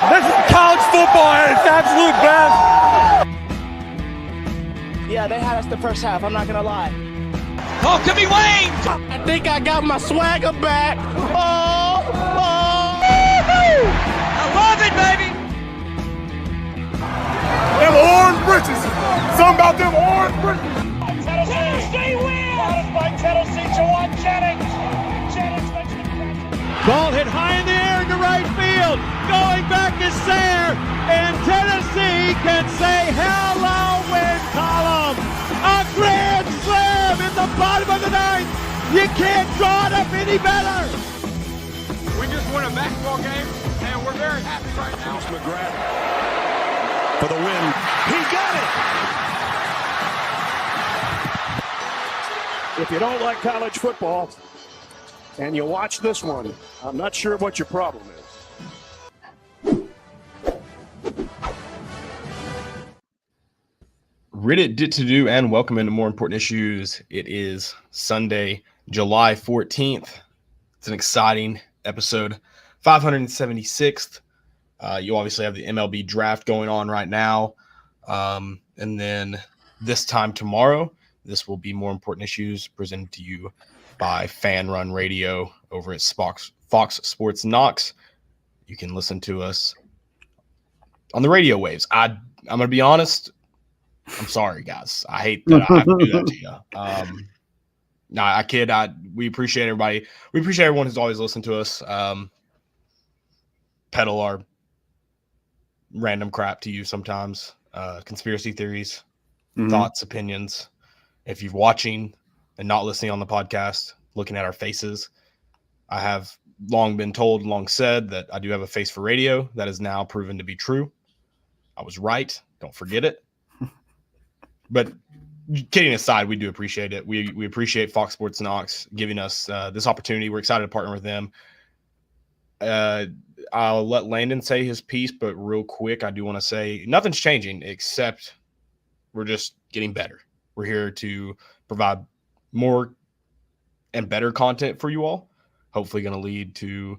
This is college football at its absolute best. Yeah, they had us the first half, I'm not going to lie. Oh, could be Wayne. I think I got my swagger back. Oh. I love it, baby. Them orange britches. Something about them orange britches. Tennessee wins! By Tennessee, Jawan Jennings. Jennings makes the catch. Ball hit high in the air into right field. Going back is Sayre. And Tennessee can say hello win column. A grand slam in the bottom of the ninth. You can't draw it up any better. We just won a basketball game, and we're very happy right now. McGrath for the win. He got it. If you don't like college football and you watch this one, I'm not sure what your problem is. Reddit did to do, and welcome into More Important Issues. It is Sunday, July 14th. It's an exciting episode, 576th. You obviously have the MLB Draft going on right now. And then this time tomorrow, this will be More Important Issues presented to you by Fan Run Radio over at Fox Sports Knox. You can listen to us on the radio waves. I'm going to be honest. I'm sorry, guys. I hate that I have to do that to you. I kid. We appreciate everybody. We appreciate everyone who's always listened to us. Peddle our random crap to you sometimes. Conspiracy theories, thoughts, opinions. If you're watching and not listening on the podcast, looking at our faces, I have long been told, long said that I do have a face for radio. That is now proven to be true. I was right. Don't forget it. But kidding aside, we do appreciate it. We appreciate Fox Sports Knox giving us this opportunity. We're excited to partner with them. I'll let Landon say his piece, but real quick, I do want to say nothing's changing except we're just getting better. We're here to provide more and better content for you all. Hopefully going to lead to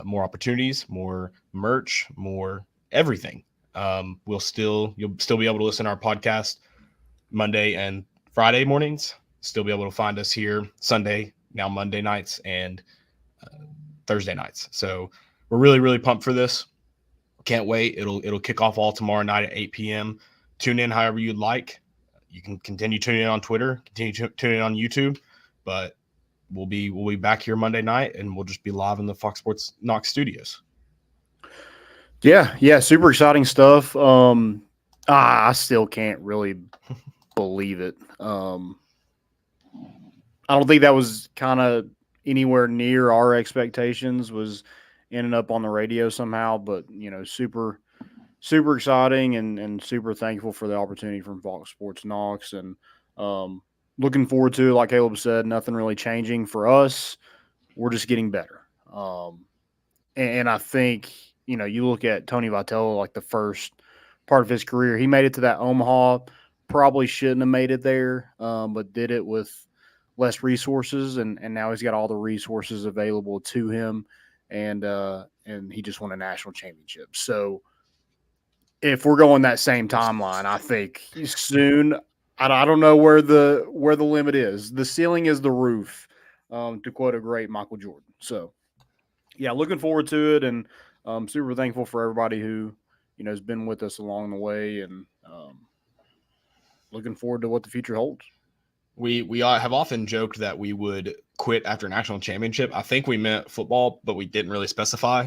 more opportunities, more merch, more everything. You'll still be able to listen to our podcast Monday and Friday mornings. Still be able to find us here Sunday, now Monday nights, and Thursday nights. So we're really, really pumped for this. Can't wait. It'll kick off all tomorrow night at 8 p.m. Tune in however you'd like. You can continue tuning in on Twitter, continue tuning in on YouTube, but we'll be back here Monday night, and we'll just be live in the Fox Sports Knox studios. Yeah, super exciting stuff. I still can't really believe it. I don't think that was kind of anywhere near our expectations, was ending up on the radio somehow, but super exciting and super thankful for the opportunity from Fox Sports Knox, and looking forward to it. Like Caleb said, nothing really changing for us. We're just getting better. And I think, you look at Tony Vitello, like the first part of his career, he made it to that Omaha, probably shouldn't have made it there, but did it with less resources, and now he's got all the resources available to him, and he just won a national championship. So if we're going that same timeline, I think soon, I don't know where the limit is. The ceiling is the roof, to quote a great Michael Jordan. So yeah, looking forward to it, and super thankful for everybody who has been with us along the way, and looking forward to what the future holds. We have often joked that we would quit after a national championship. I think we meant football, but we didn't really specify.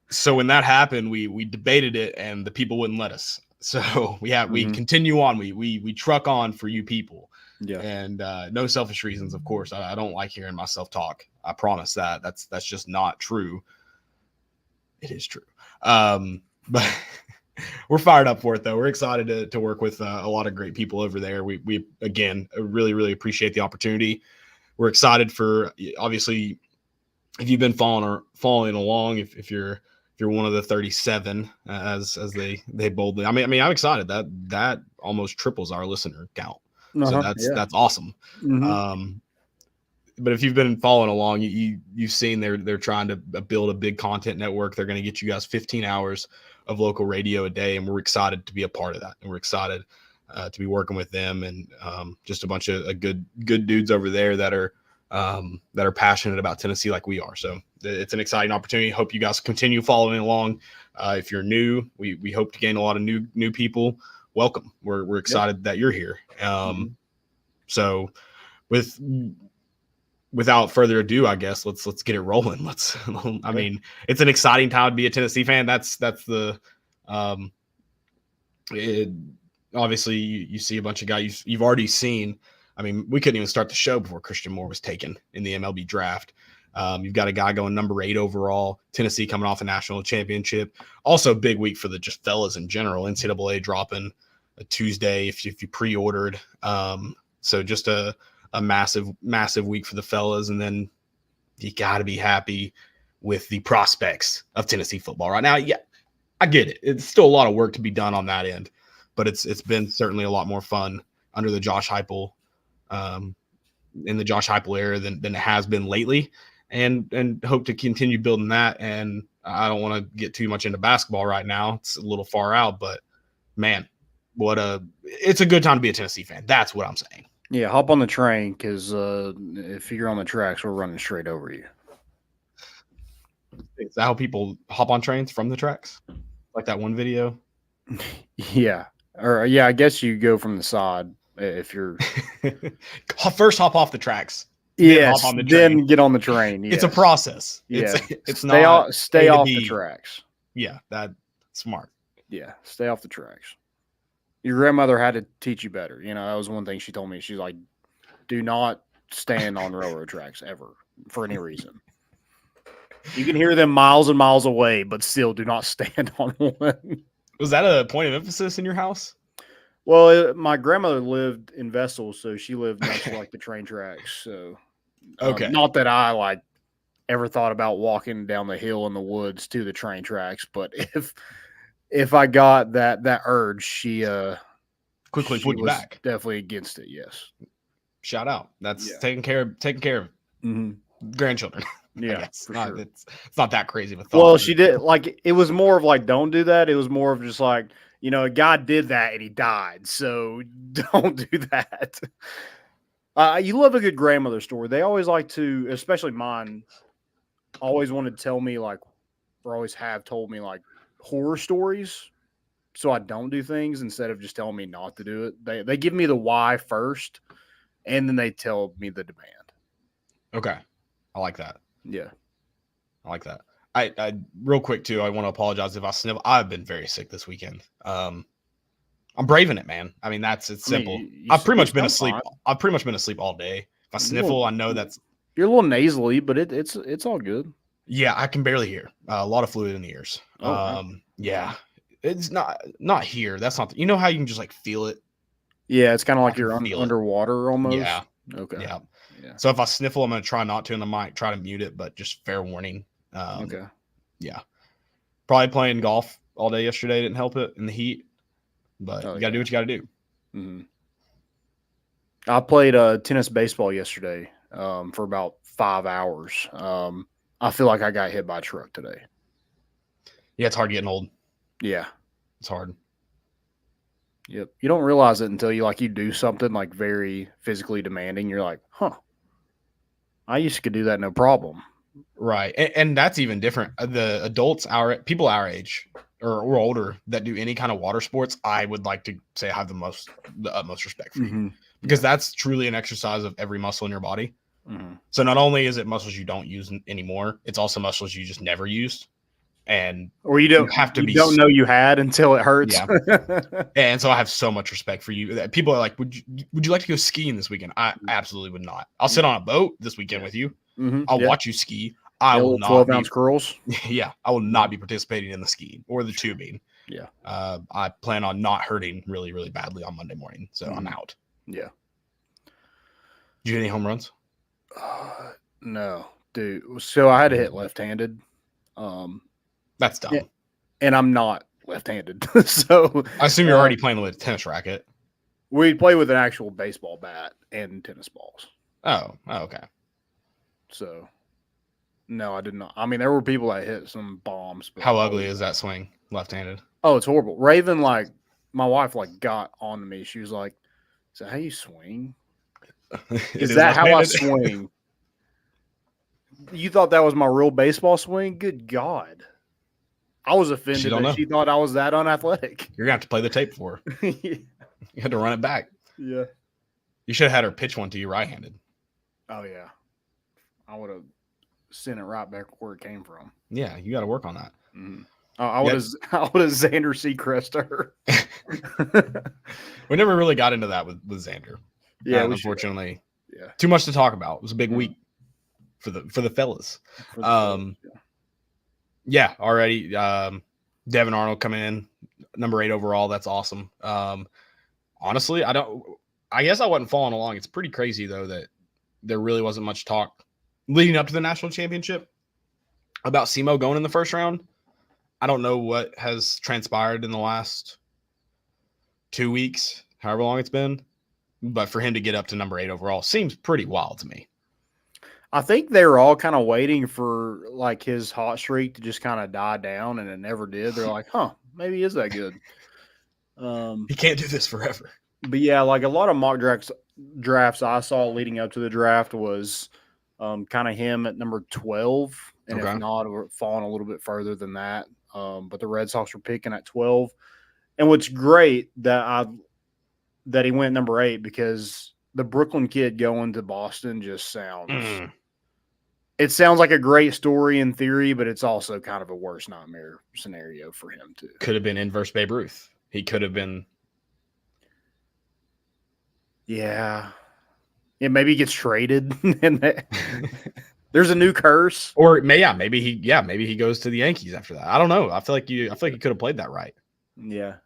So when that happened, we debated it, and the people wouldn't let us. So we continue on. We truck on for you people. Yeah. And no selfish reasons, of course. I don't like hearing myself talk. I promise that. That's just not true. It is true. But we're fired up for it, though. We're excited to work with a lot of great people over there. We again, really, really appreciate the opportunity. We're excited for, obviously, if you've been following along, if you're one of the 37, as they boldly, I mean, I'm excited that almost triples our listener count. So that's awesome. Mm-hmm. but if you've been following along, you've seen they're trying to build a big content network. They're going to get you guys 15 hours of local radio a day, and we're excited to be a part of that. And we're excited to be working with them and just a bunch of good dudes over there that are passionate about Tennessee like we are. So it's an exciting opportunity. Hope you guys continue following along. If you're new, we hope to gain a lot of new people. Welcome. We're excited that you're here. So without further ado, I guess let's get it rolling. I mean, it's an exciting time to be a Tennessee fan. That's the obviously you see a bunch of guys you've already seen. I mean, we couldn't even start the show before Christian Moore was taken in the MLB draft. You've got a guy going number 8 overall, Tennessee coming off a national championship. Also big week for the just fellas in general. NCAA dropping a Tuesday if you pre-ordered. So just a massive week for the fellas. And then you got to be happy with the prospects of Tennessee football right now. Yeah, I get it. It's still a lot of work to be done on that end, but it's been certainly a lot more fun under the Josh Heupel, in the Josh Heupel era than it has been lately, and hope to continue building that. And I don't want to get too much into basketball right now. It's a little far out, but man, it's a good time to be a Tennessee fan. That's what I'm saying. Yeah, hop on the train because if you're on the tracks, we're running straight over you. Is that how people hop on trains from the tracks? Like that one video? Yeah. Or I guess you go from the side if you're first hop off the tracks. Yes, hop on the then get on the train. Yes. It's a process. Yeah. It's stay off the tracks. Yeah, that's smart. Yeah, stay off the tracks. Your grandmother had to teach you better. You know, that was one thing she told me. She's like, do not stand on railroad tracks ever for any reason. You can hear them miles and miles away, but still do not stand on one. Was that a point of emphasis in your house? Well, my grandmother lived in Vessel, so she lived next to like the train tracks. So, okay. Not that I ever thought about walking down the hill in the woods to the train tracks, but if I got that urge, she quickly put you back. Definitely against it. Yes. Shout out. That's taking care of grandchildren. Yeah, it's not that crazy of a thought. Well, she did it was more of like, don't do that. It was more of just like, you know, a guy did that and he died, so don't do that. You love a good grandmother story. They always like to, especially mine, always wanted to tell me or always have told me horror stories, so I don't do things instead of just telling me not to do it. They give me the why first, and then they tell me the demand. Okay, I like that. Yeah, I like that. I real quick too, I want to apologize if I sniffle. I've been very sick this weekend. I'm braving it, man. I mean, it's simple. I've pretty much been asleep. I've pretty much been asleep all day. If I sniffle, I know you're a little nasally, but it's all good. Yeah, I can barely hear. A lot of fluid in the ears. Yeah, it's not here. That's not. You know how you can just feel it. Yeah, it's kind of like you're underwater almost. Yeah. Okay. Yeah. So if I sniffle, I'm going to try not to, and I might try to mute it, but just fair warning. Okay. Yeah. Probably playing golf all day yesterday didn't help it in the heat, but you got to do what you got to do. Mm-hmm. I played tennis baseball yesterday for about 5 hours. I feel like I got hit by a truck today. Yeah, it's hard getting old. Yeah. It's hard. Yep. You don't realize it until you do something very physically demanding. You're like, huh, I used to do that no problem. Right. And that's even different. The adults, people our age or older that do any kind of water sports, I would like to say I have the utmost respect for you, because that's truly an exercise of every muscle in your body. Mm-hmm. So not only is it muscles you don't use anymore, it's also muscles you just never used. Or you don't know you had until it hurts. Yeah. And so I have so much respect for you. People are like, would you like to go skiing this weekend? I absolutely would not. I'll sit on a boat this weekend with you. Mm-hmm. I'll watch you ski. I will not 12-ounce curls. Yeah. I will not be participating in the skiing or the tubing. Yeah. I plan on not hurting really, really badly on Monday morning. So I'm out. Yeah. Did you hit any home runs? No, dude. So I had to hit left-handed. That's dumb. And I'm not left-handed. So I assume you're already playing with a tennis racket. We play with an actual baseball bat and tennis balls. Oh, okay. So, no, I did not. I mean, there were people that hit some bombs. But How ugly is that swing, left-handed? Oh, it's horrible. Raven, like, my wife, like, got on to me. She was like, "Is that how you swing? Is that how I swing?" You thought that was my real baseball swing? Good God. I was offended that she thought I was that unathletic. You're going to have to play the tape for her. Yeah. You had to run it back. Yeah. You should have had her pitch one to you right-handed. Oh, yeah. I would have sent it right back where it came from. Yeah, you got to work on that. Mm-hmm. I would have Xander Seacrest her. We never really got into that with Xander. Yeah, unfortunately. Yeah. Too much to talk about. It was a big week for the fellas. Yeah, already. Devin Arnold coming in, number 8 overall. That's awesome. Honestly, I guess I wasn't following along. It's pretty crazy though that there really wasn't much talk leading up to the national championship about SEMO going in the first round. I don't know what has transpired in the last 2 weeks, however long it's been, but for him to get up to number 8 overall seems pretty wild to me. I think they were all kind of waiting for like his hot streak to just kind of die down, and it never did. They're like, maybe he is that good. He can't do this forever. But yeah, like a lot of mock drafts I saw leading up to the draft was kind of him at number 12, and if not, we're falling a little bit further than that. But the Red Sox were picking at 12. And what's great that he went number 8, because the Brooklyn kid going to Boston just sounds it sounds like a great story in theory, but it's also kind of a worst nightmare scenario for him too. Could have been inverse Babe Ruth. He could have been. Yeah, maybe he gets traded and there's a new curse. Or maybe he goes to the Yankees after that. I don't know. I feel like he could have played that right. Yeah.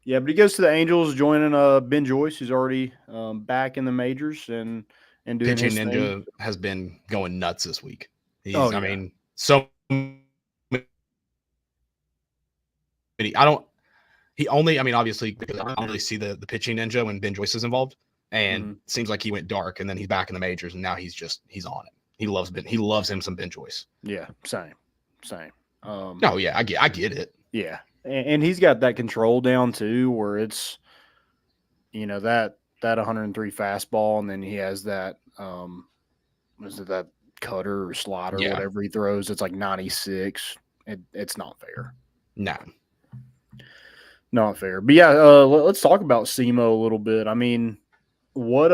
Yeah, but he goes to the Angels, joining Ben Joyce, who's already back in the majors and doing Pitching his Ninja thing. has been going nuts this week. I mean, so many. Obviously, because I don't really see the Pitching Ninja when Ben Joyce is involved, and it seems like he went dark, and then he's back in the majors, and now he's on it. He loves him some Ben Joyce. Yeah, same. I get it. Yeah. And he's got that control down too, where it's, that 103 fastball, and then he has that, that cutter or slider, or whatever he throws. It's like 96. It's not fair. No. Not fair. But yeah, let's talk about SEMO a little bit. I mean, what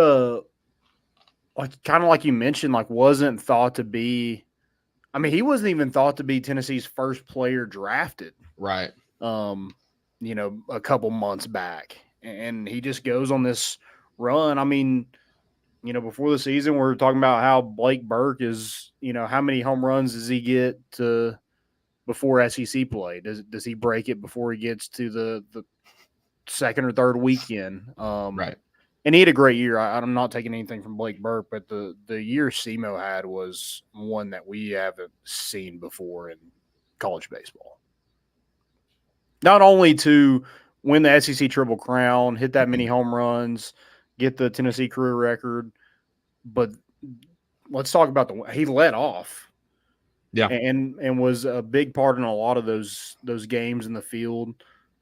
kind of like you mentioned, wasn't thought to be. I mean, he wasn't even thought to be Tennessee's first player drafted. Right. A couple months back, and he just goes on this run. I mean, before the season, we were talking about how Blake Burke is, how many home runs does he get before SEC play? Does he break it before he gets to the second or third weekend? Right. And he had a great year. I'm not taking anything from Blake Burke, but the year SEMO had was one that we haven't seen before in college baseball. Not only to win the SEC Triple Crown, hit that many home runs, get the Tennessee career record, but let's talk about he led off. Yeah. And was a big part in a lot of those games in the field.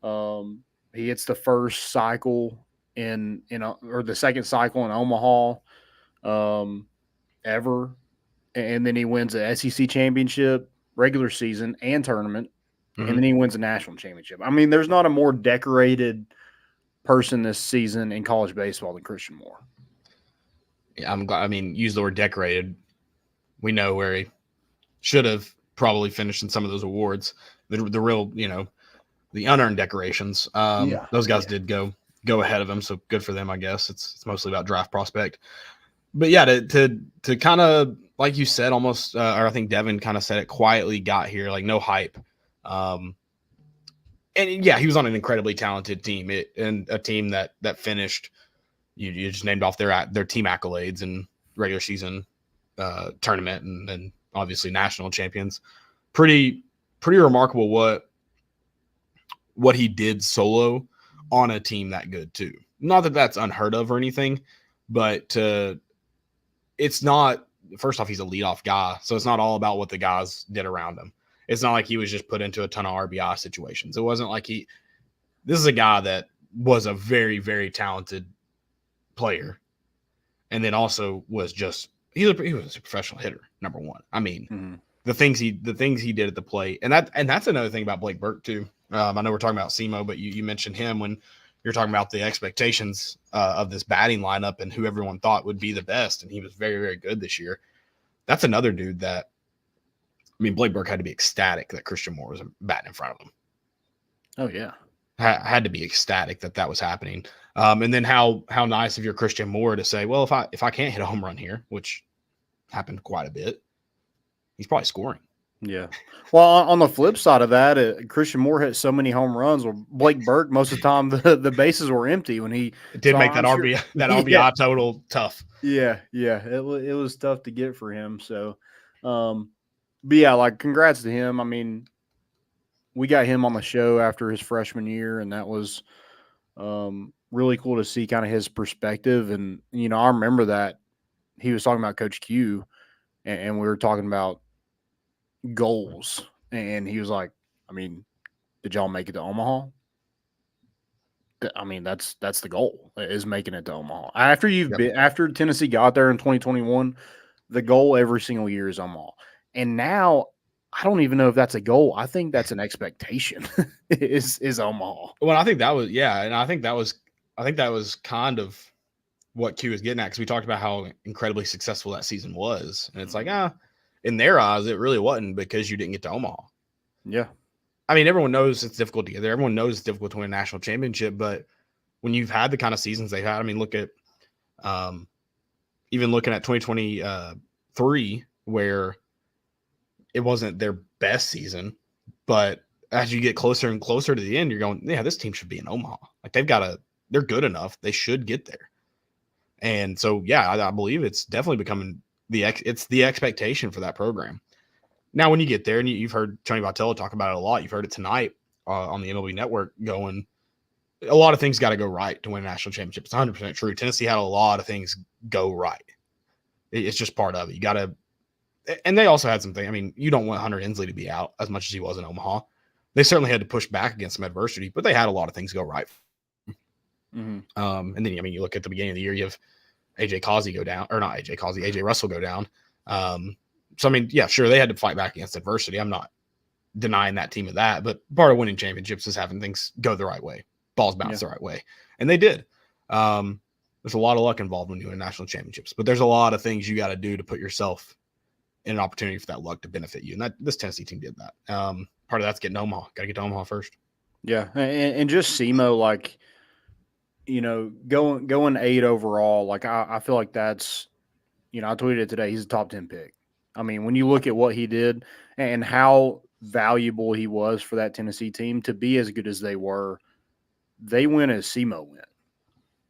He hits the first cycle or the second cycle in Omaha ever. And then he wins the SEC championship, regular season, and tournament. And then he wins a national championship. I mean, there's not a more decorated person this season in college baseball than Christian Moore. Yeah, I'm glad. I mean, use the word decorated. We know where he should have probably finished in some of those awards. The real, the unearned decorations. Those guys did go ahead of him, so good for them, I guess. It's mostly about draft prospect. But yeah, to kind of, like you said, almost, or I think Devin kind of said it, quietly got here, like no hype. And yeah, he was on an incredibly talented team, and a team that finished. You just named off their team accolades and regular season tournament, and then obviously national champions. Pretty remarkable what he did solo on a team that good too. Not that that's unheard of or anything, but it's not first off, he's a leadoff guy, so it's not all about what the guys did around him. It's not like he was just put into a ton of RBI situations. It wasn't like this is a guy that was a very, very talented player, and then also was just he was a professional hitter, number one. I mean, the things he did at the plate, and that's another thing about Blake Burke too. I know we're talking about SEMO, but you mentioned him when you're talking about the expectations of this batting lineup and who everyone thought would be the best, and he was very, very good this year. That's another dude that, I mean, Blake Burke had to be ecstatic that Christian Moore was batting in front of him. Oh yeah, had to be ecstatic that was happening. And then how nice of your Christian Moore to say, well, if I can't hit a home run here, which happened quite a bit, he's probably scoring. Yeah. Well, on the flip side of that, Christian Moore hit so many home runs. Well, Blake Burke, most of the time, the bases were empty when he did make that RBI total tough. Yeah. It was tough to get for him. So, but yeah, like congrats to him. I mean, we got him on the show after his freshman year, and that was really cool to see kind of his perspective. And, you know, I remember that he was talking about Coach Q, and we were talking about goals, and he was like, I mean, did y'all make it to Omaha? I mean, that's the goal, is making it to Omaha. After Tennessee got there in 2021, the goal every single year is Omaha. And now I don't even know if that's a goal. I think that's an expectation is Omaha. Well, I think that was, and I think that was kind of what Q was getting at, because we talked about how incredibly successful that season was. And it's like, in their eyes, it really wasn't because you didn't get to Omaha. Yeah. I mean, everyone knows it's difficult to get there. Everyone knows it's difficult to win a national championship. But when you've had the kind of seasons they had, I mean, look at even looking at 2023, where it wasn't their best season. But as you get closer and closer to the end, you're going, yeah, this team should be in Omaha. Like they're good enough. They should get there. And so, yeah, I believe it's definitely becoming it's the expectation for that program. Now, when you get there, and you've heard Tony Vitello talk about it a lot, you've heard it tonight on the MLB Network going, a lot of things got to go right to win a national championship. It's 100% true. Tennessee had a lot of things go right. It's just part of it. You got to – and they also had something. I mean, you don't want Hunter Hensley to be out as much as he was in Omaha. They certainly had to push back against some adversity, but they had a lot of things go right. And then, I mean, you look at the beginning of the year, you have AJ Causey go down, or not AJ Causey, AJ Russell go down. So, I mean, yeah, sure, they had to fight back against adversity. I'm not denying that team of that, but part of winning championships is having things go the right way, balls bounce the right way. And they did. There's a lot of luck involved when you win national championships, but there's a lot of things you got to do to put yourself in an opportunity for that luck to benefit you. And this Tennessee team did that. Part of that's getting to Omaha. Got to get to Omaha first. Yeah. And just SEMO, like, you know, going 8 overall, like I feel like that's, you know, I tweeted it today. He's a top 10 pick. I mean, when you look at what he did and how valuable he was for that Tennessee team to be as good as they were, they win as SEMO went.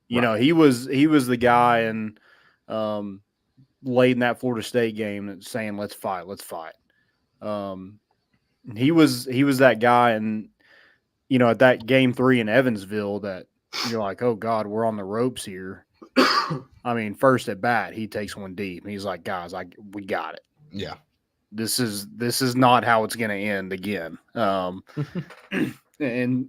You know, he was the guy and late in that Florida State game saying, let's fight. He was that guy, and you know, at that game 3 in Evansville, that you're like, oh God, we're on the ropes here. I mean, first at bat, he takes one deep, and he's like, guys, we got it. Yeah, this is not how it's going to end again. And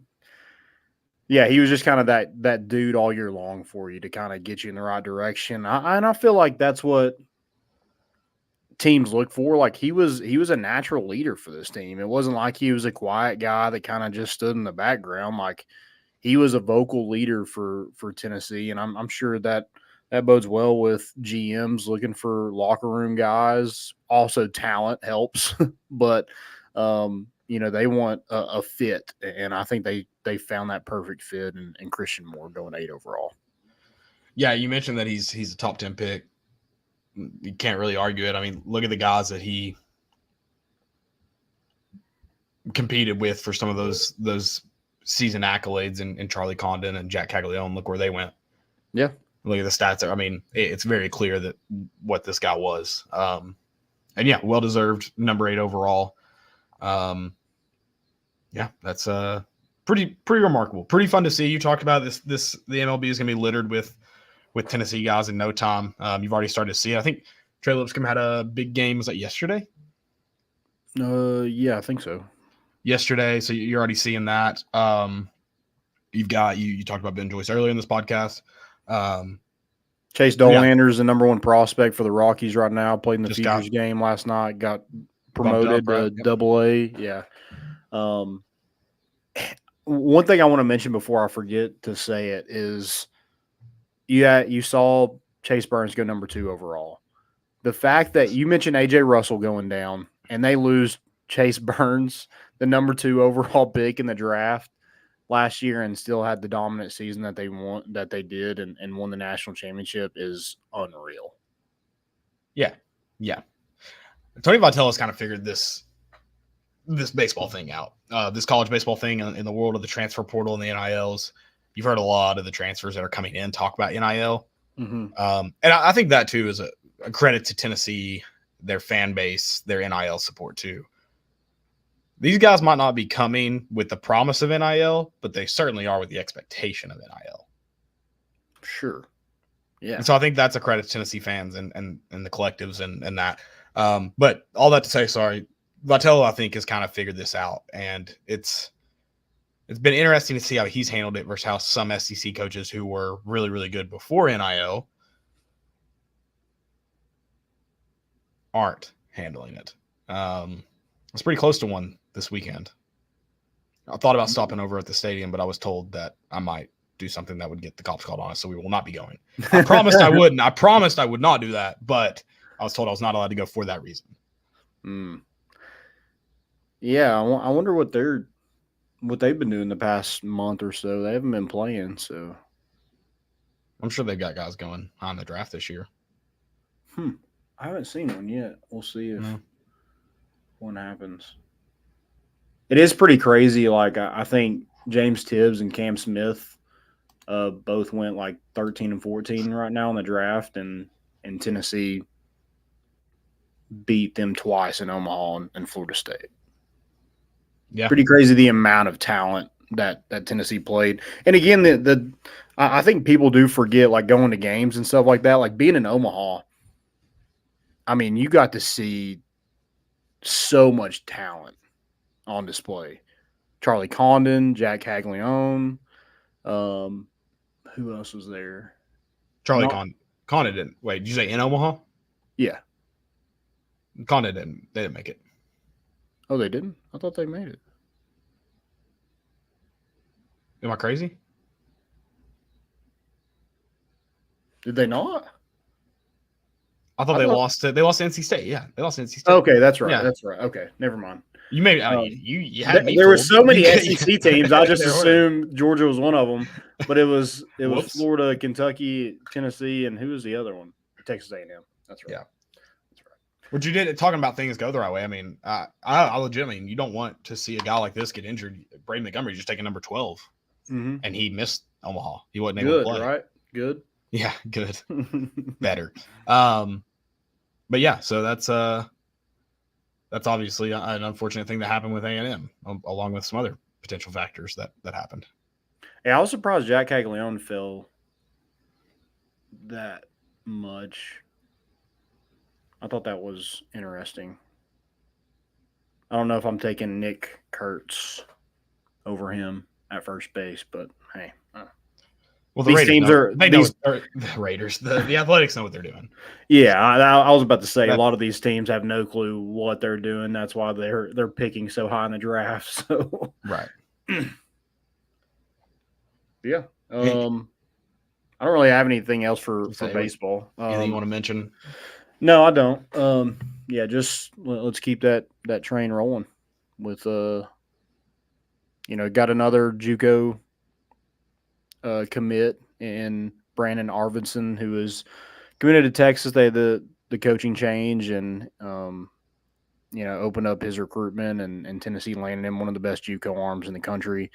yeah, he was just kind of that dude all year long for you to kind of get you in the right direction. And I feel like that's what teams look for. Like he was a natural leader for this team. It wasn't like he was a quiet guy that kind of just stood in the background. Like he was a vocal leader for Tennessee, and I'm sure that bodes well with GMs looking for locker room guys. Also, talent helps, but you know, they want a fit, and I think they found that perfect fit in Christian Moore going 8 overall. Yeah, you mentioned that he's a top 10 pick. You can't really argue it. I mean, look at the guys that he competed with for some of those season accolades, and Charlie Condon and Jack Caglione. Look where they went. Yeah. Look at the stats there. I mean, it's very clear that what this guy was. And yeah, well-deserved number 8 overall. Yeah, that's pretty remarkable. Pretty fun to see. You talked about this. The MLB is going to be littered with Tennessee guys in no time. You've already started to see it. I think Trey Lipscomb had a big game. Was that yesterday? Yeah, I think so. Yesterday, so you're already seeing that. You've got you talked about Ben Joyce earlier in this podcast. Chase Dolander's the number one prospect for the Rockies right now. Played in the Futures game last night. Got promoted to Double-A. Yeah. One thing I want to mention before I forget to say it is, you saw Chase Burns go number 2 overall. The fact that you mentioned A.J. Russell going down and they lose Chase Burns, the number 2 overall pick in the draft last year, and still had the dominant season that they did and won the national championship is unreal. Yeah. Tony Vitello's kind of figured this baseball thing out. This college baseball thing in the world of the transfer portal and the NILs. You've heard a lot of the transfers that are coming in talk about NIL. Mm-hmm. And I think that too is a credit to Tennessee, their fan base, their NIL support too. These guys might not be coming with the promise of NIL, but they certainly are with the expectation of NIL. Sure. Yeah. And so I think that's a credit to Tennessee fans and the collectives and that. But all that to say, Vitello, I think, has kind of figured this out. And it's been interesting to see how he's handled it versus how some SEC coaches who were really, really good before NIL aren't handling it. It's pretty close to one this weekend. I thought about stopping over at the stadium, but I was told that I might do something that would get the cops called on us, so we will not be going. I promised I wouldn't. I promised I would not do that, but I was told I was not allowed to go for that reason. Yeah, I wonder what they've been doing the past month or so. They haven't been playing, so I'm sure they've got guys going on the draft this year. I haven't seen one yet. We'll see if one happens. It is pretty crazy. Like, I think James Tibbs and Cam Smith both went like 13 and 14 right now in the draft, and Tennessee beat them twice in Omaha and Florida State. Yeah, pretty crazy the amount of talent that Tennessee played. And again, I think people do forget, like, going to games and stuff like that. Like, being in Omaha, I mean, you got to see so much talent on display. Charlie Condon, Jack Caglione. Who else was there? Condon didn't. Wait, did you say in Omaha? Yeah. Condon didn't. They didn't make it. Oh, they didn't? I thought they made it. Am I crazy? Did they not? I thought they lost to NC State. Yeah, they lost to NC State. Okay, that's right. Yeah. That's right. Okay, never mind. You may you had me. There were so many SEC teams. I just assumed Georgia was one of them, but it was Florida, Kentucky, Tennessee, and who was the other one? Texas A&M. That's right. Yeah. That's right. What you did talking about things go the right way. I mean, I legitimately, you don't want to see a guy like this get injured. Braden Montgomery just taking number 12, and he missed Omaha. He wasn't able to play. Right? Good. Yeah, good. Better. But yeah, so that's obviously an unfortunate thing that happened with A&M, along with some other potential factors that happened. Yeah, I was surprised Jack Caglione fell that much. I thought that was interesting. I don't know if I'm taking Nick Kurtz over him at first base, but hey. Well, the Raiders, the Athletics know what they're doing. Yeah, I was about to say a lot of these teams have no clue what they're doing. That's why they're picking so high in the draft. So right. Yeah. I don't really have anything else for baseball. Anything you want to mention? No, I don't. Yeah, just let's keep that train rolling with got another JUCO commit in Brandon Arvidsson, who is committed to Texas. They had the coaching change and opened up his recruitment, and Tennessee landed him one of the best JUCO arms in the country.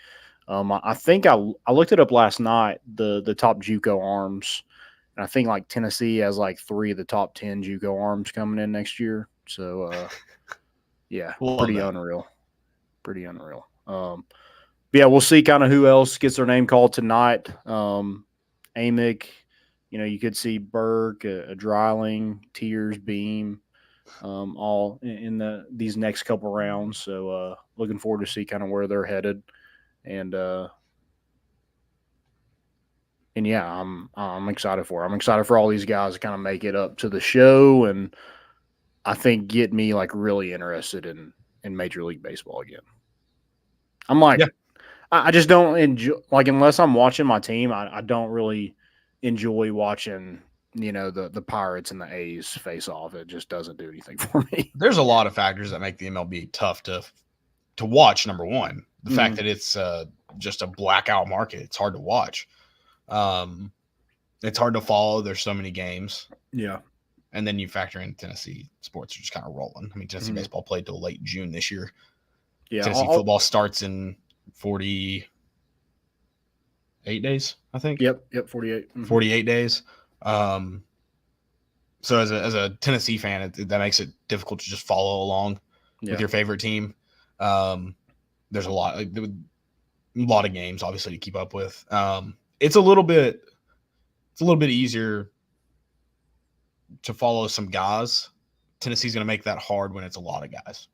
I think I looked it up last night, the top JUCO arms, and I think like Tennessee has like 3 of the top 10 JUCO arms coming in next year. So yeah, pretty unreal. Yeah, we'll see kind of who else gets their name called tonight. Amick, You could see Burke, a Dreiling, Tears, Beam, all in these next couple rounds. So looking forward to see kind of where they're headed, and yeah, I'm excited for it. I'm excited for all these guys to kind of make it up to the show, and I think get me like really interested in Major League Baseball again. I'm like, Yeah. I just don't enjoy, like, unless I'm watching my team, I don't really enjoy watching, the Pirates and the A's face off. It just doesn't do anything for me. There's a lot of factors that make the MLB tough to watch. Number one, the fact that it's just a blackout market. It's hard to watch. It's hard to follow. There's so many games. Yeah. And then you factor in Tennessee sports are just kind of rolling. I mean, Tennessee baseball played till late June this year. Yeah. Tennessee football starts in 48 days, I think. Yep. 48. 48 days. So as a Tennessee fan, that makes it difficult to just follow along with your favorite team. There's a lot of games, obviously, to keep up with. It's a little bit easier to follow some guys. Tennessee's going to make that hard when it's a lot of guys.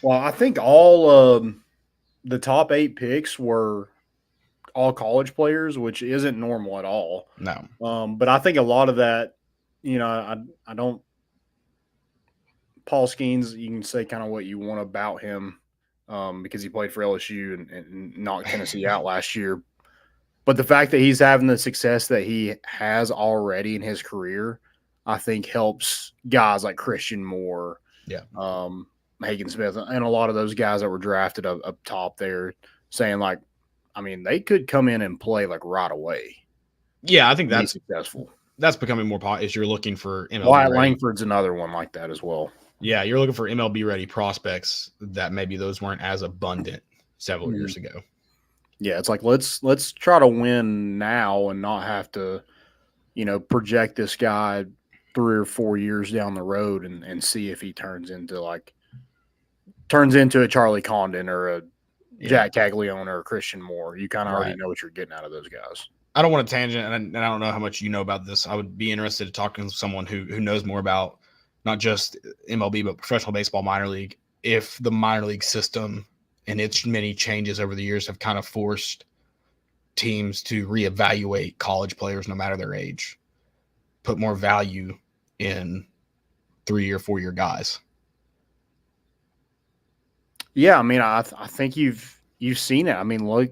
Well, I think all the top 8 picks were all college players, which isn't normal at all. No. But I think a lot of that, I don't – Paul Skeens, you can say kind of what you want about him because he played for LSU and knocked Tennessee out last year. But the fact that he's having the success that he has already in his career, I think helps guys like Christian Moore, Hagen Smith, and a lot of those guys that were drafted up top there saying, like, I mean, they could come in and play like right away. Yeah, I think that's successful. That's becoming more popular. If you're looking for MLB Wyatt ready. Langford's another one like that as well. Yeah, you're looking for MLB ready prospects that maybe those weren't as abundant several years ago. Yeah, it's like let's try to win now and not have to, project this guy 3 or 4 years down the road and see if he turns into a Charlie Condon or a Jack Caglione or a Christian Moore. You kind of already know what you're getting out of those guys. I don't want to tangent, and I don't know how much you know about this. I would be interested in talking to someone who knows more about not just MLB, but professional baseball minor league. If the minor league system and its many changes over the years have kind of forced teams to reevaluate college players no matter their age, put more value in 3 or 4 year guys. Yeah, I mean, I think you've seen it. I mean, look,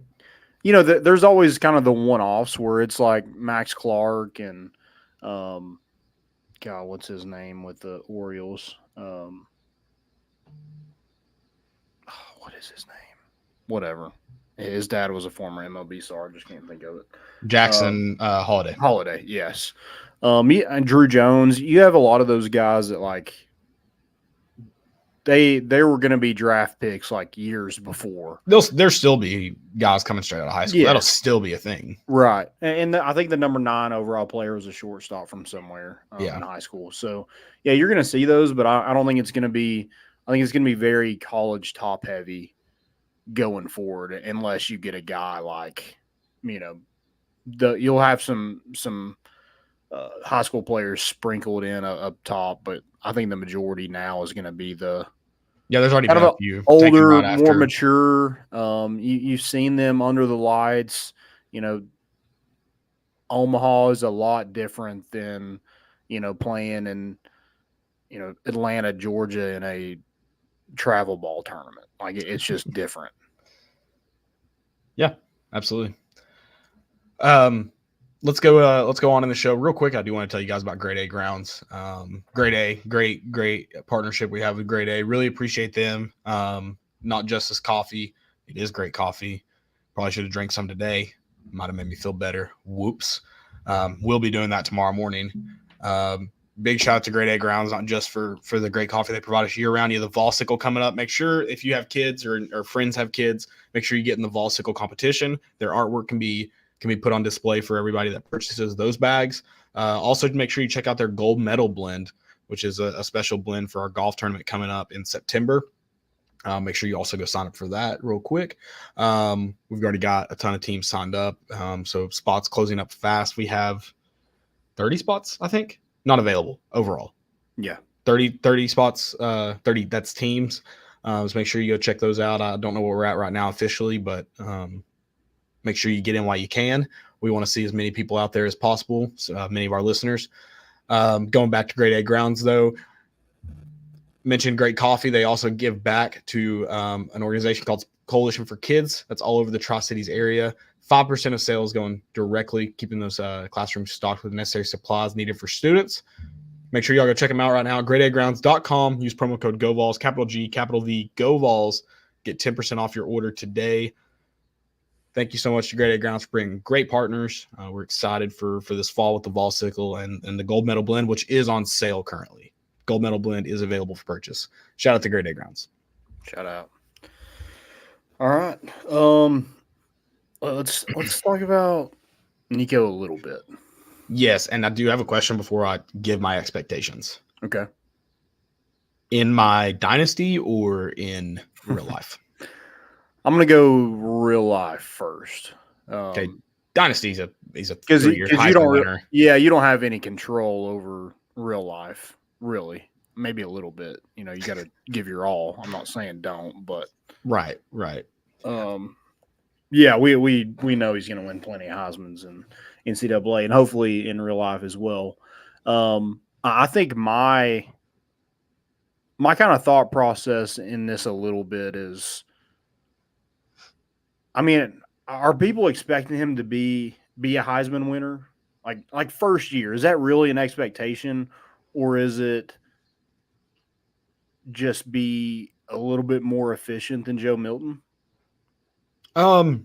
there's always kind of the one-offs where it's like Max Clark and God, what's his name with the Orioles? What is his name? Whatever. His dad was a former MLB star. I just can't think of it. Jackson Holiday. Holiday, yes. And Drew Jones. You have a lot of those guys that like they were going to be draft picks like years before. There'll still be guys coming straight out of high school. Yeah. That'll still be a thing. Right. And I think the number 9 overall player was a shortstop from somewhere in high school. So, yeah, you're going to see those, but I don't think it's going to be – I think it's going to be very college top heavy going forward unless you get a guy like, you'll have some high school players sprinkled in up top, but I think the majority now is going to be there's already been a few older, more mature. You've seen them under the lights. Omaha is a lot different than playing in Atlanta, Georgia in a travel ball tournament. Like it's just different. Yeah, absolutely. Let's go on in the show real quick. I do want to tell you guys about Grade A Grounds. Grade A, great partnership we have with Grade A. Really appreciate them. Not just as coffee. It is great coffee. Probably should have drank some today. Might have made me feel better. Whoops. We'll be doing that tomorrow morning. Big shout out to Grade A Grounds, not just for the great coffee they provide us year round. You have the Volsicle coming up. Make sure if you have kids or friends have kids, make sure you get in the Volsicle competition. Their artwork can be put on display for everybody that purchases those bags. Also, make sure you check out their gold medal blend, which is a special blend for our golf tournament coming up in September. Make sure you also go sign up for that real quick. We've already got a ton of teams signed up. So spots closing up fast. We have 30 spots, I think, not available overall. Yeah. 30 spots, 30, that's teams. So make sure you go check those out. I don't know where we're at right now officially, but make sure you get in while you can. We want to see as many people out there as possible, many of our listeners. Going back to Great Egg Grounds, though, mentioned great coffee. They also give back to an organization called Coalition for Kids that's all over the Tri-Cities area. 5% of sales going directly, keeping those classrooms stocked with the necessary supplies needed for students. Make sure y'all go check them out right now. GreatEggGrounds.com. Use promo code GOVOLS, capital G, capital V, GOVOLS. Get 10% off your order today. Thank you so much to Great Egg Grounds for bringing great partners. We're excited for this fall with the Volsicle and the Gold Medal Blend, which is on sale currently. Gold Medal Blend is available for purchase. Shout out to Great Egg Grounds. Shout out. All right. Let's talk about Nico a little bit. Yes, and I do have a question before I give my expectations. Okay. In my dynasty or in real life? I'm gonna go real life first. Okay. Dynasty he's a 3-year you don't winner. you don't have any control over real life, really. Maybe a little bit. You got to give your all. I'm not saying don't, but Right. Yeah, we know he's going to win plenty of Heismans in NCAA and hopefully in real life as well. I think my kind of thought process in this a little bit is, I mean, are people expecting him to be a Heisman winner? Like first year, is that really an expectation, or is it just be a little bit more efficient than Joe Milton? I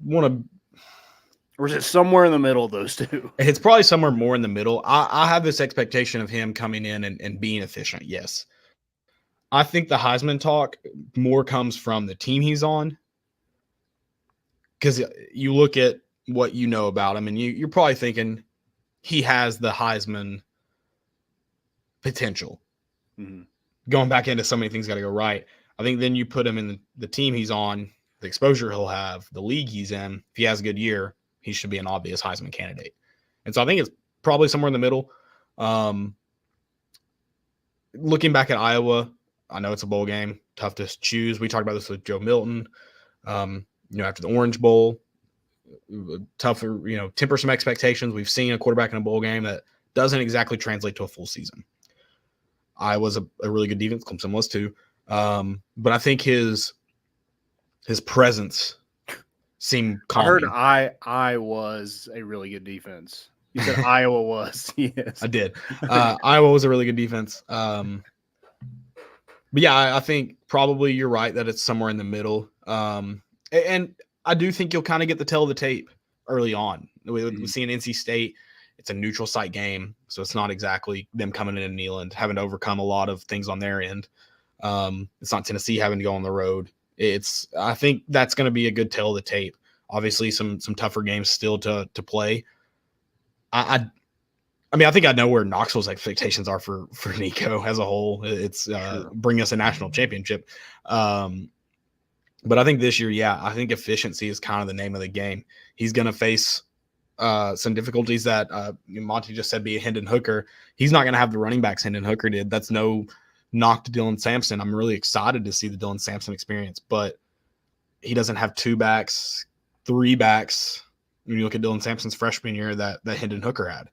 want to, or is it somewhere in the middle of those two? It's probably somewhere more in the middle. I have this expectation of him coming in and being efficient. Yes. I think the Heisman talk more comes from the team he's on. Because you look at what you know about him and you're probably thinking he has the Heisman potential. Mm-hmm. Going back into so many things got to go right. I think then you put him in the team he's on, the exposure he'll have, the league he's in. If he has a good year, he should be an obvious Heisman candidate. And so I think it's probably somewhere in the middle. Looking back at Iowa, I know it's a bowl game, tough to choose. We talked about this with Joe Milton. After the Orange Bowl, tougher, temper some expectations. We've seen a quarterback in a bowl game that doesn't exactly translate to a full season. Iowa's a really good defense. Clemson was too. But I think his presence seemed calming. I heard I was a really good defense. You said Iowa was. Yes. I did. Iowa was a really good defense. But yeah, I think probably you're right that it's somewhere in the middle. And I do think you'll kind of get the tail of the tape early on. We see in NC State, it's a neutral site game, so it's not exactly them coming in and Neyland, having to overcome a lot of things on their end. It's not Tennessee having to go on the road. I think that's going to be a good tail of the tape. Obviously, some tougher games still to play. I think I know where Knoxville's expectations are for Nico as a whole. It's bring us a national championship. But I think this year, I think efficiency is kind of the name of the game. He's going to face some difficulties that Monty just said be a Hendon Hooker. He's not going to have the running backs Hendon Hooker did. That's no knock to Dylan Sampson. I'm really excited to see the Dylan Sampson experience, but he doesn't have 2 backs, 3 backs. When you look at Dylan Sampson's freshman year that Hendon Hooker had.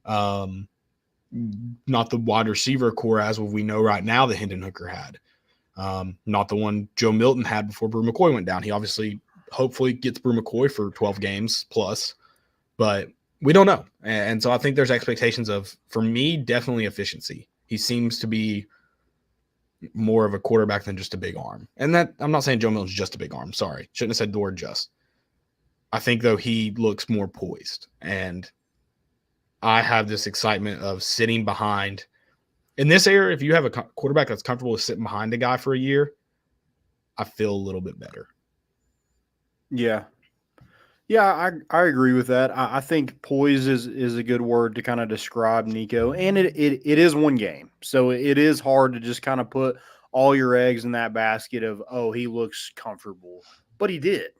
Not the wide receiver core as we know right now that Hendon Hooker had. Not the one Joe Milton had before Brew McCoy went down. He obviously, hopefully gets Brew McCoy for 12 games plus, but we don't know. And so I think there's expectations of, for me, definitely efficiency. He seems to be more of a quarterback than just a big arm. And that, I'm not saying Joe Milton's just a big arm. Sorry. Shouldn't have said the word just. I think, though, he looks more poised. And I have this excitement of sitting behind. In this era, if you have a quarterback that's comfortable with sitting behind a guy for a year, I feel a little bit better. Yeah. Yeah, I agree with that. I think poise is a good word to kind of describe Nico, and it is one game, so it is hard to just kind of put all your eggs in that basket of, oh, he looks comfortable, but he did.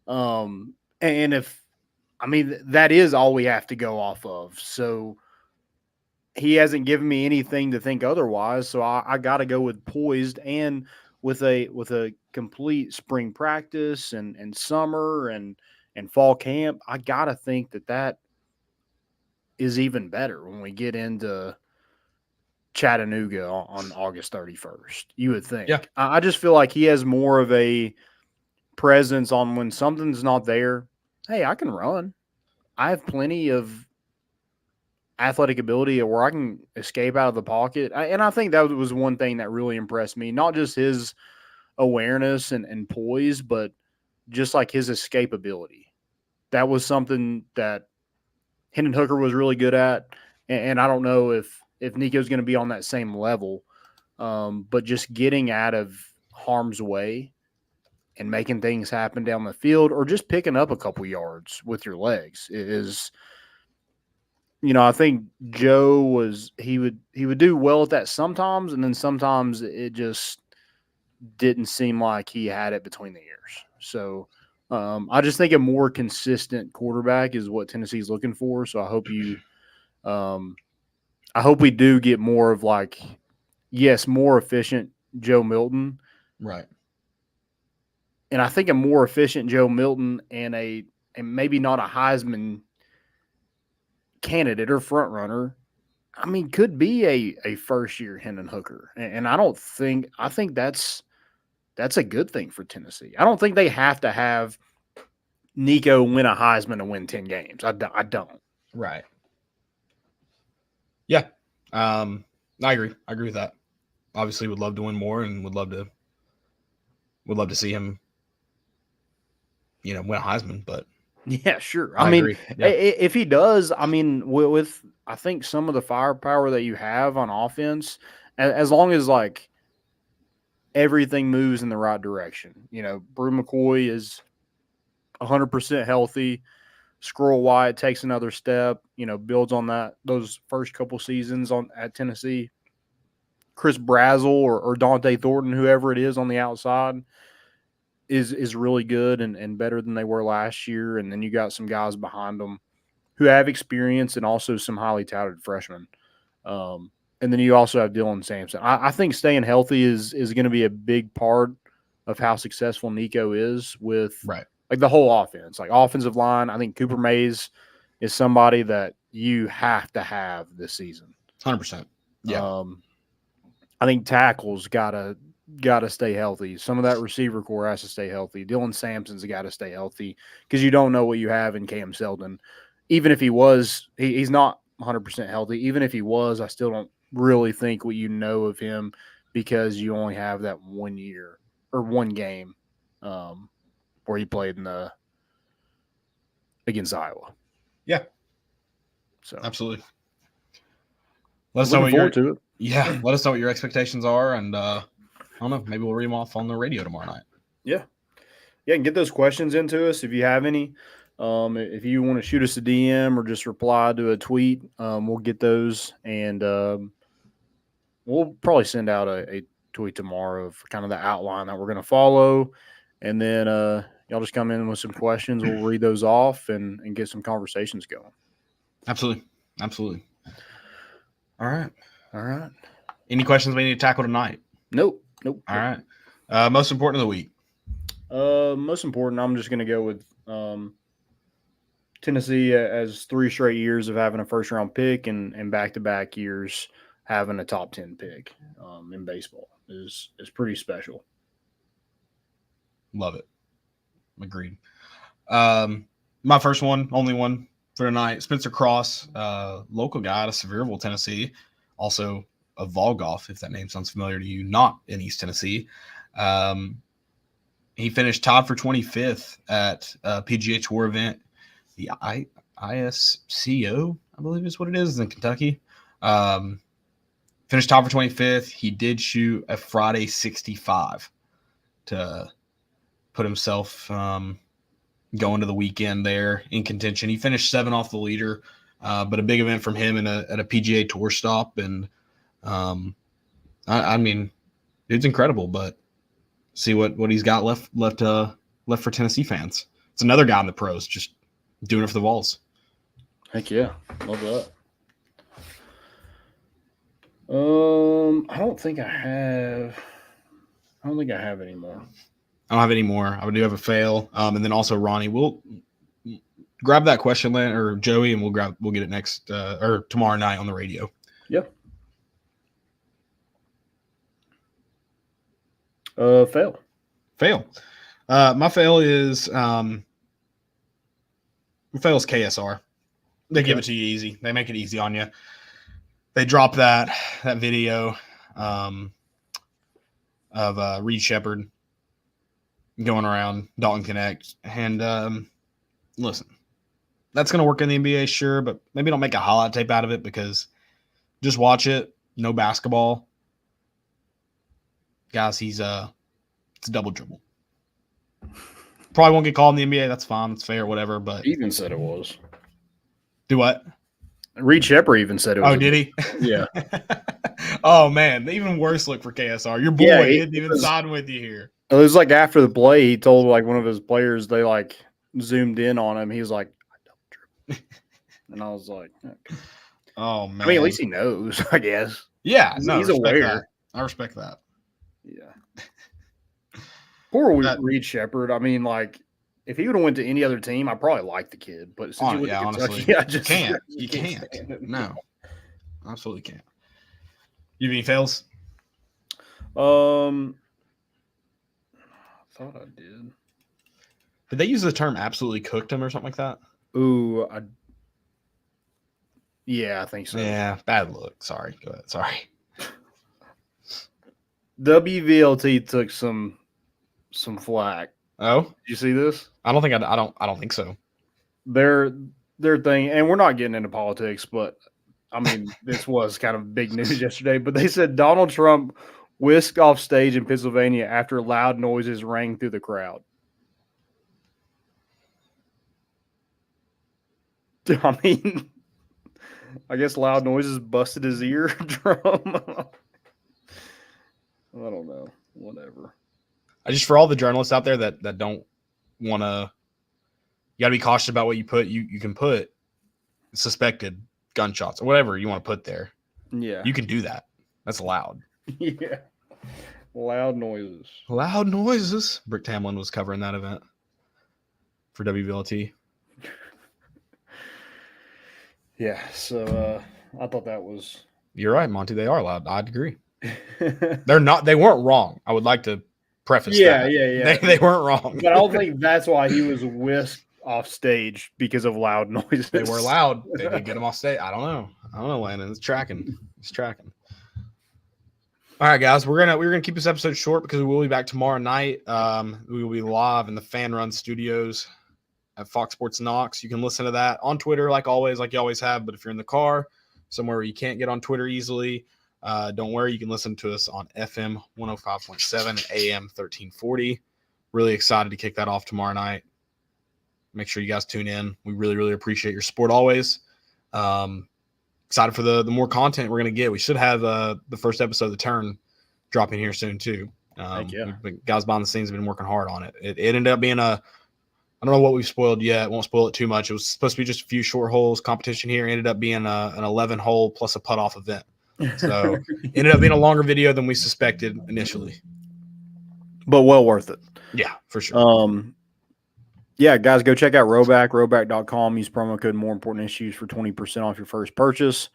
And if I mean that is all we have to go off of. So he hasn't given me anything to think otherwise. So I got to go with poised and with a complete spring practice and summer and fall camp. I got to think that is even better when we get into Chattanooga on August 31st. You would think. Yeah. I just feel like he has more of a presence on when something's not there. Hey, I can run. I have plenty of athletic ability where I can escape out of the pocket. And I think that was one thing that really impressed me, not just his awareness and poise, but just like his escapability. That was something that Hendon Hooker was really good at. And I don't know if Nico's going to be on that same level, but just getting out of harm's way and making things happen down the field or just picking up a couple yards with your legs is – I think Joe he would do well at that sometimes, and then sometimes it just didn't seem like he had it between the ears. So I just think a more consistent quarterback is what Tennessee's looking for. So I hope we do get more of more efficient Joe Milton. Right. And I think a more efficient Joe Milton and maybe not a Heisman candidate or front runner, could be a first year Hendon Hooker. And I think that's a good thing for Tennessee. I don't think they have to have Nico win a Heisman to win 10 games. I don't. Right. Yeah. I agree. I agree with that. Obviously would love to win more and would love to see him, win a Heisman, but yeah, sure. I agree. Yeah. If he does, with I think some of the firepower that you have on offense, as long as everything moves in the right direction. Brew McCoy is 100% healthy. Squirrel White takes another step, builds on those first couple seasons at Tennessee. Chris Brazel or Dante Thornton, whoever it is on the outside, is really good and better than they were last year. And then you got some guys behind them who have experience and also some highly touted freshmen. And then you also have Dylan Sampson. I think staying healthy is going to be a big part of how successful Nico is with the whole offense, offensive line. I think Cooper Mays is somebody that you have to have this season. 100%. Yeah. I think tackles gotta stay healthy. Some of that receiver core has to stay healthy. Dylan Sampson's got to stay healthy because you don't know what you have in Cam Seldon. Even if he was, he's not 100% healthy. Even if he was, I still don't really think what you know of him because you only have that 1 year or one game where he played against Iowa. Yeah. So absolutely. Let us know what to it. Yeah, let us know what your expectations are, and I don't know, maybe we'll read them off on the radio tomorrow night. Yeah, and get those questions into us if you have any. If you want to shoot us a DM or just reply to a tweet, we'll get those, and we'll probably send out a tweet tomorrow of kind of the outline that we're going to follow, and then y'all just come in with some questions. We'll read those off and get some conversations going. Absolutely. All right. Any questions we need to tackle tonight? Nope. All right. Most important of the week. Most important, I'm just going to go with Tennessee as 3 straight years of having a first-round pick and back-to-back years having a top 10 pick in baseball is pretty special. Love it. Agreed. My first one, only one for tonight, Spencer Cross, local guy out of Sevierville, Tennessee, also of Volgolf, if that name sounds familiar to you, not in East Tennessee. He finished tied for 25th at a PGA Tour event, the ISCO, I believe is what it is in Kentucky. Finished tied for 25th. He did shoot a Friday 65 to put himself going to the weekend there in contention. He finished 7 off the leader, but a big event from him at a PGA Tour stop. And I mean, dude's incredible. But see what he's got left for Tennessee fans. It's another guy in the pros, just doing it for the Vols. Heck yeah, love that. I don't think I have any more. I don't have any more. I do have a fail. And then also Ronnie, we'll grab that question, or Joey, and we'll get it next or tomorrow night on the radio. Yep. Fail. My fail is KSR. They give it to you easy. They make it easy on you. They drop that video of Reed Shepherd going around Dalton Connect. And listen, that's going to work in the NBA, sure, but maybe don't make a highlight tape out of it, because just watch it. No basketball. Guys, it's a double dribble. Probably won't get called in the NBA. That's fine. That's fair, whatever. But He even said it was. Do what? Reed Shepherd even said it was. Oh, did he? Yeah. Oh, man. Even worse look for KSR. Your boy didn't even sign with you here. It was like after the play, he told like one of his players, they like zoomed in on him. He was like, I double dribble. And I was like, okay. Oh, man. I mean, at least he knows, I guess. Yeah. He's aware. That. I respect that. Yeah. Poor Reed Shepherd. I mean, like, if he would have went to any other team, I probably like the kid. But since he went to Kentucky, honestly, you can't. No, absolutely can't. You have any fails? I thought I did. Did they use the term "absolutely cooked him" or something like that? Ooh, yeah, I think so. Yeah, bad look. Sorry. Go ahead. Sorry. WVLT took some flack. Oh, did you see this? I don't think so. Their thing, and we're not getting into politics, but I mean, this was kind of big news yesterday. But they said Donald Trump whisked off stage in Pennsylvania after loud noises rang through the crowd. I mean, I guess loud noises busted his eardrum. I don't know. Whatever. For all the journalists out there that don't want to, you got to be cautious about what you put. You can put suspected gunshots or whatever you want to put there. Yeah. You can do that. That's loud. Yeah. Loud noises. Loud noises. Brick Tamlin was covering that event for WVLT. Yeah. So I thought that was. You're right, Monty. They are loud. I'd agree. They're not. They weren't wrong. I would like to preface that. Yeah. They weren't wrong. But I don't think that's why he was whisked off stage, because of loud noises. They were loud. They did get him off stage. I don't know, Landon. It's tracking. All right, guys. We're gonna keep this episode short because we will be back tomorrow night. We will be live in the Fan Run Studios at Fox Sports Knox. You can listen to that on Twitter, like always, like you always have. But if you're in the car, somewhere where you can't get on Twitter easily, don't worry. You can listen to us on FM 105.7 and AM 1340. Really excited to kick that off tomorrow night. Make sure you guys tune in. We really, really appreciate your support always. Excited for the more content we're going to get. We should have the first episode of The Turn dropping here soon too. Guys behind the scenes have been working hard on it. It ended up being I don't know what we've spoiled yet. Won't spoil it too much. It was supposed to be just a few short holes competition here. Ended up being an 11-hole plus a putt-off event. So ended up being a longer video than we suspected initially. But well worth it. Yeah, for sure. Yeah, guys, go check out roback.com. Use promo code More Important Issues for 20% off your first purchase.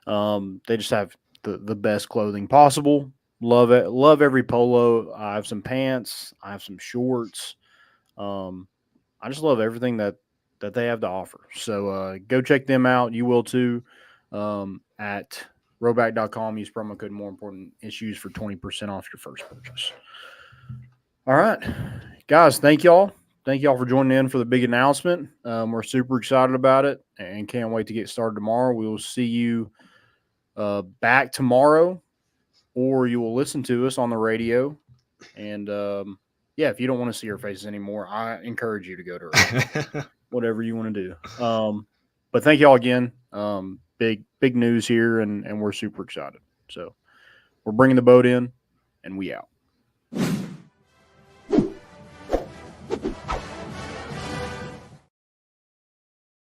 They just have the best clothing possible. Love it. Love every polo. I have some pants. I have some shorts. I just love everything that they have to offer. So go check them out. You will too. At roback.com. Use promo code More Important Issues for 20% off your first purchase. All right, guys, thank y'all. Thank y'all for joining in for the big announcement. We're super excited about it and can't wait to get started tomorrow. We will see you back tomorrow, or you will listen to us on the radio. And yeah, if you don't want to see our faces anymore, I encourage you to go to her. Whatever you want to do. But thank y'all again. Big news here, and we're super excited. So we're bringing the boat in, and we out.